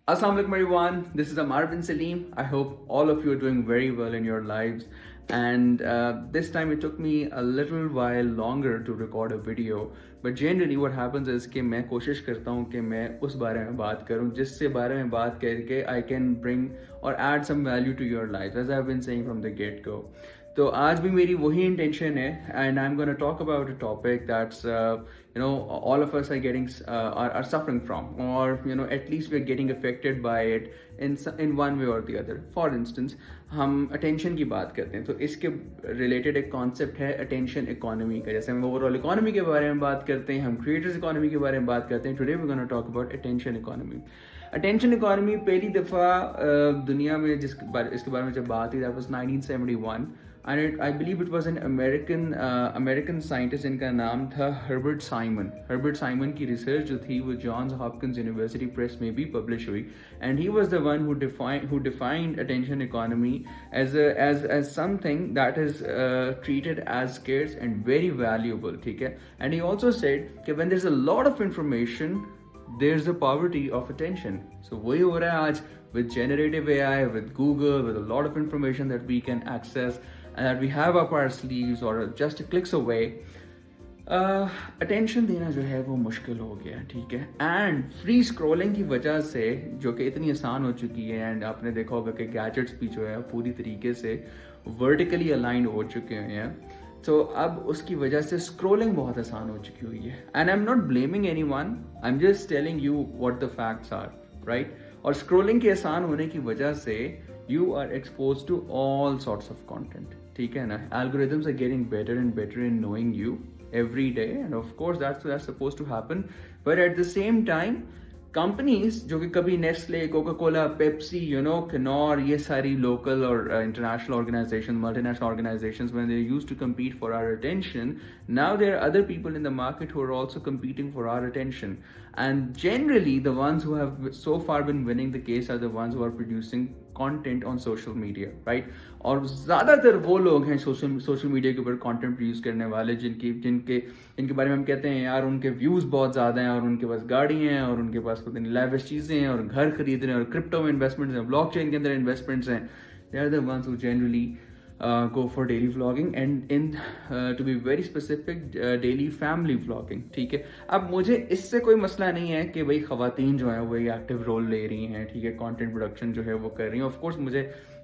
Assalamu alaikum everyone. This is Amar bin Salim. I hope all of you are doing very well in your lives. And this time it took me a little while longer to record a video. But generally what happens is कि मैं कोशिश करता हूँ कि मैं उस बारे में बात करूँ जिससे बारे में बात करके I can bring or add some value to your life, as I've been saying from the get go. तो आज भी मेरी वही इंटेंशन है and I am gonna talk about a topic that's all of us are getting are suffering from, or at least we're getting affected by it in one way or the other. For instance, हम attention की बात करते हैं तो इसके related एक concept है attention economy का. जैसे हम ओवरऑल इकोनॉमी के बारे में बात करते हैं, हम क्रिएटर्स इकोनॉमी के बारे में बात करते हैं. Today we gonna talk about attention economy. Attention economy पहली दफ़ा दुनिया में इसके बारे में जब बात हुई, that was 1971. And I believe it was an American scientist, जिनका नाम था हर्बर्ट साइमन की रिसर्च जो थी वो जॉन्स हॉपकिंस यूनिवर्सिटी प्रेस में भी पब्लिश हुई. And he was the one who defined attention economy as something that is treated as scarce and very valuable. ठीक है. And he also said कि when there's a lot of information, there's the poverty of attention. So वही हो रहा है आज with generative AI, with Google, with a lot of information that we can access and that we have up our sleeves or just clicks away. Attention देना जो है वो मुश्किल हो गया. ठीक है. एंड फ्री स्क्रॉलिंग की वजह से जो कि इतनी आसान हो चुकी है, एंड आपने देखा होगा कि गैजेट्स भी जो है पूरी तरीके से वर्टिकली अलाइंड हो चुके हैं. तो अब उसकी वजह से स्क्रॉलिंग बहुत आसान हो चुकी हुई है. And I am not blaming anyone, I am just telling you what the facts are, right. और स्क्रॉलिंग के आसान होने की वजह से you are expose to all sorts of content. ठीक है ना. Algorithms are getting better and better in knowing you every day, and of course that's supposed to happen. But at the same time, companies जो कि कभी Nestle, Coca Cola, Pepsi, Knorr, ये सारी local और international organisation, multinational organisation, when they used to compete for our attention, now there are other people in the market who are also competing for our attention. And generally the ones who have so far been winning the case are the ones who are producing content on social media, right. और ज़्यादातर वो लोग हैं social media के ऊपर content produce करने वाले जिनके बारे में हम कहते हैं यार उनके व्यूज़ बहुत ज़्यादा हैं और उनके पास गाड़ी हैं और उनके पास पता नहीं लैविश चीज़ें हैं और घर खरीद रहे हैं और क्रिप्टो में इन्वेस्टमेंट्स हैं, ब्लॉकचेन के अंदर इन्वेस्टमेंट्स हैं. They are the ones who generally go for daily vlogging, and in to be very specific, daily family vlogging. ठीक है. अब मुझे इससे कोई मसला नहीं है कि भाई ख़वातीन जो है वो एक्टिव रोल ले रही हैं. ठीक है. कंटेंट प्रोडक्शन जो है वो कर रही हैं. ऑफ कोर्स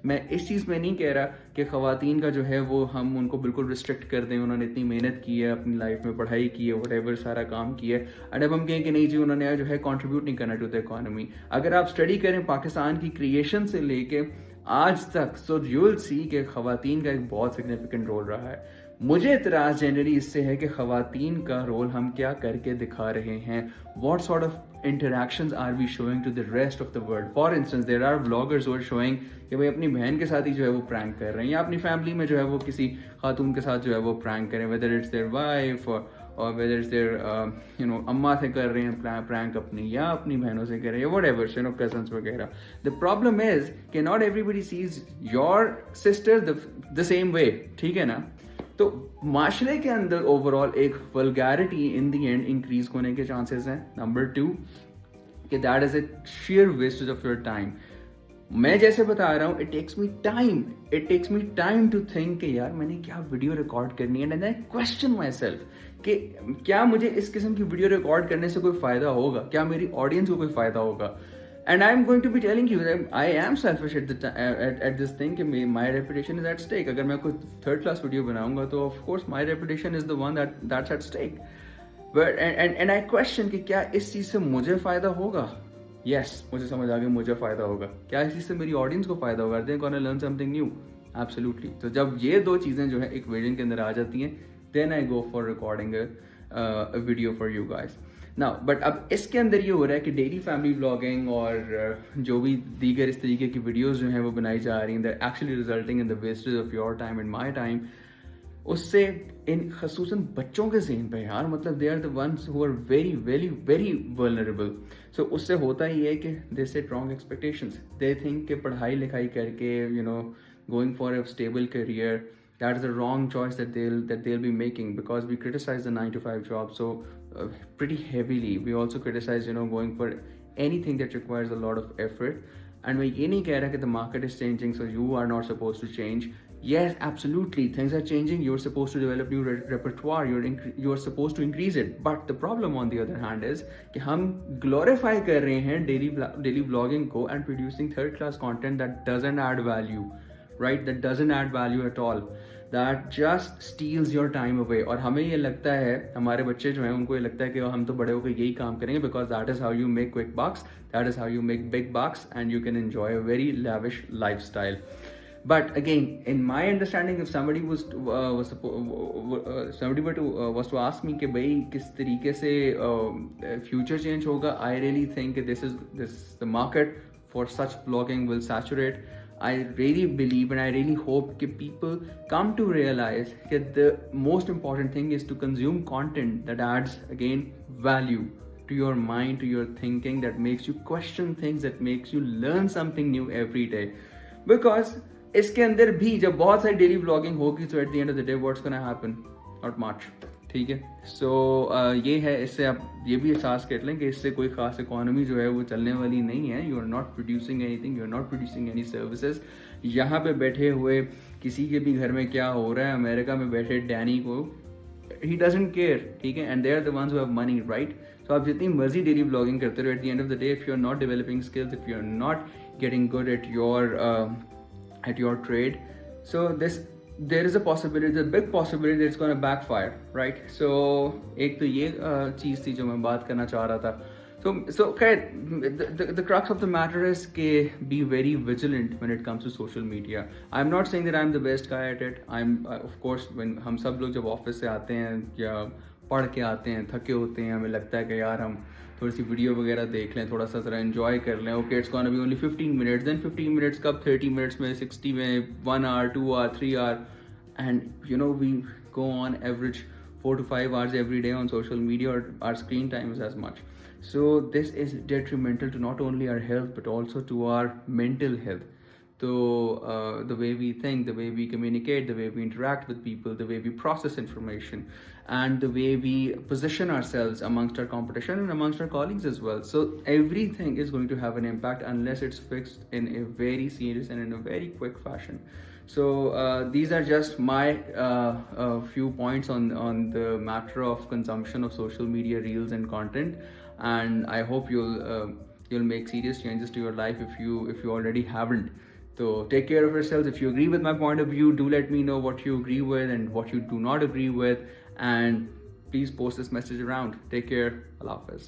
मैं इस चीज़ में नहीं कह रहा कि ख़वातीन का जो है वो हम उनको बिल्कुल रिस्ट्रिक्ट कर दें. उन्होंने इतनी मेहनत की है, अपनी लाइफ में पढ़ाई की है, व्हाटएवर सारा काम किया है, एंड अब हम कहें कि नहीं जी उन्होंने जो है कॉन्ट्रीब्यूट नहीं करना टू द इकोनॉमी. अगर आप स्टडी करें पाकिस्तान की क्रिएशन से लेके आज तक, सो यू विल सी कि ख़वातीन का एक बहुत सिग्निफिकेंट रोल रहा है. मुझे इतराज़ जनरली इससे है कि ख़वातीन का रोल हम क्या करके दिखा रहे हैं. What sort of interactions are we showing to the rest of the world. For instance there are vloggers who are showing कि भाई अपनी बहन के साथ ही जो है वो प्रैंक कर रहे हैं, या अपनी फैमिली में जो है वो किसी खातून के साथ जो है वो प्रैंक करें, वेदर इट्स देयर वाइफ और वेदर इट्स देयर अम्मा से कर रहे हैं प्रैंक अपनी, या अपनी बहनों से कर रहे हैं, व्हाटएवर कजन्स वगैरह. द प्रॉब्लम इज कि not everybody sees your sister the same way. ठीक है ना. तो माशरे के अंदर ओवरऑल एक vulgarity in the end increase होने के चांसेस हैं. नंबर 2 कि that is a sheer wastage of your time. मैं जैसे बता रहा हूँ, it takes me time to think कि यार मैंने क्या वीडियो रिकॉर्ड करनी है, and I question my self कि क्या मुझे इस किस्म की वीडियो रिकॉर्ड करने से कोई फ़ायदा होगा, क्या मेरी ऑडियंस को कोई फ़ायदा होगा. And I am going to be telling you that I am selfish at this thing कि my reputation is at stake. अगर मैं कोई थर्ड क्लास वीडियो बनाऊंगा तो of course my reputation is the one that's at stake. And I question कि क्या इस चीज़ से मुझे फ़ायदा होगा. Yes, मुझे समझ आ गया मुझे फ़ायदा होगा. क्या इस चीज़ से मेरी ऑडियंस को फ़ायदा होगा. They're gonna learn something new. Absolutely. तो जब ये दो चीज़ें जो है इक्वेशन के अंदर आ जाती हैं, then I go for recording a video for you guys. Now, but अब इसके अंदर ये हो रहा है कि डेली फैमिली व्लॉगिंग और जो भी दीगर इस तरीके की वीडियोज़ जो हैं वो बनाई जा रही हैं, they're actually resulting in the wastage of your time and my time. उससे इन खसूसन बच्चों के ज़हन पे यार, मतलब they are the ones who are very very very vulnerable. So उससे होता ही है कि they set wrong expectations. They think कि पढ़ाई लिखाई करके going for a stable career, that is the wrong choice that they'll be making, because we criticize the 9 to 5 job so pretty heavily. We also criticize going for anything that requires a lot of effort. And मैं ये नहीं कह रहा कि the market is changing so you are not supposed to change. Yes, absolutely, things are changing. You're supposed to develop new repertoire. You're supposed to increase it. But the problem on the other hand is कि हम glorify कर रहे हैं daily vlogging को and producing third class content that doesn't add value, right? That doesn't add value at all. That just steals your time away. और हमें ये लगता है, हमारे बच्चे जो हैं उनको ये लगता है कि हम तो बड़े होकर यही काम करेंगे because that is how you make quick bucks, that is how you make big bucks and you can enjoy a very lavish lifestyle. But again, in my understanding, if somebody was to ask me कि भाई किस तरीके से future change होगा, I really think this the market for such vlogging will saturate. I really believe and I really hope that people come to realize that the most important thing is to consume content that adds again value to your mind, to your thinking, that makes you question things, that makes you learn something new every day. Because इसके अंदर भी जब बहुत सारी daily vlogging होगी तो eight the end of the day what's gonna happen, not much, ठीक है. सो ये है, इससे आप ये भी एहसास कर लें कि इससे कोई खास इकोनॉमी जो है वो चलने वाली नहीं है. You are not producing anything, you are not producing any services. यहाँ पे बैठे हुए किसी के भी घर में क्या हो रहा है, अमेरिका में बैठे डैनी को he doesn't care, ठीक है. And they are the ones who have money, right. तो आप जितनी मर्जी डेली व्लॉगिंग करते रहो, at the end of the day if you are not developing skills, if you are not getting good at your trade, so there is a possibility, there's a big possibility that it's going to backfire, right? So एक तो ये चीज़ थी जो मैं बात करना चाह रहा था. So खैर the crux of the matter is कि be very vigilant when it comes to social media. I'm not saying that I'm the best guy at it. I'm of course, when हम सब लोग जब ऑफिस से आते हैं या पढ़ के आते हैं, थके होते हैं, हमें लगता है कि यार हम थोड़ी सी वीडियो वगैरह देख लें, थोड़ा सा ज़रा एंजॉय कर लें. Okay, it's gonna be only 15 minutes, then 15 minutes कब 30 मिनट्स में, 60 में, 1 hour, 2 hour, 3 hour, and you know we go on average 4 to 5 hours every day on social media, or our screen time is as much. So this is detrimental to not only our health but also to our mental health. So the way we think, the way we communicate, the way we interact with people, the way we process information, and the way we position ourselves amongst our competition and amongst our colleagues as well. So everything is going to have an impact unless it's fixed in a very serious and in a very quick fashion. So these are just my few points on the matter of consumption of social media reels and content, and I hope you'll make serious changes to your life if you already haven't. So take care of yourselves. If you agree with my point of view, do let me know what you agree with and what you do not agree with, and please post this message around. Take care. Allah Hafiz.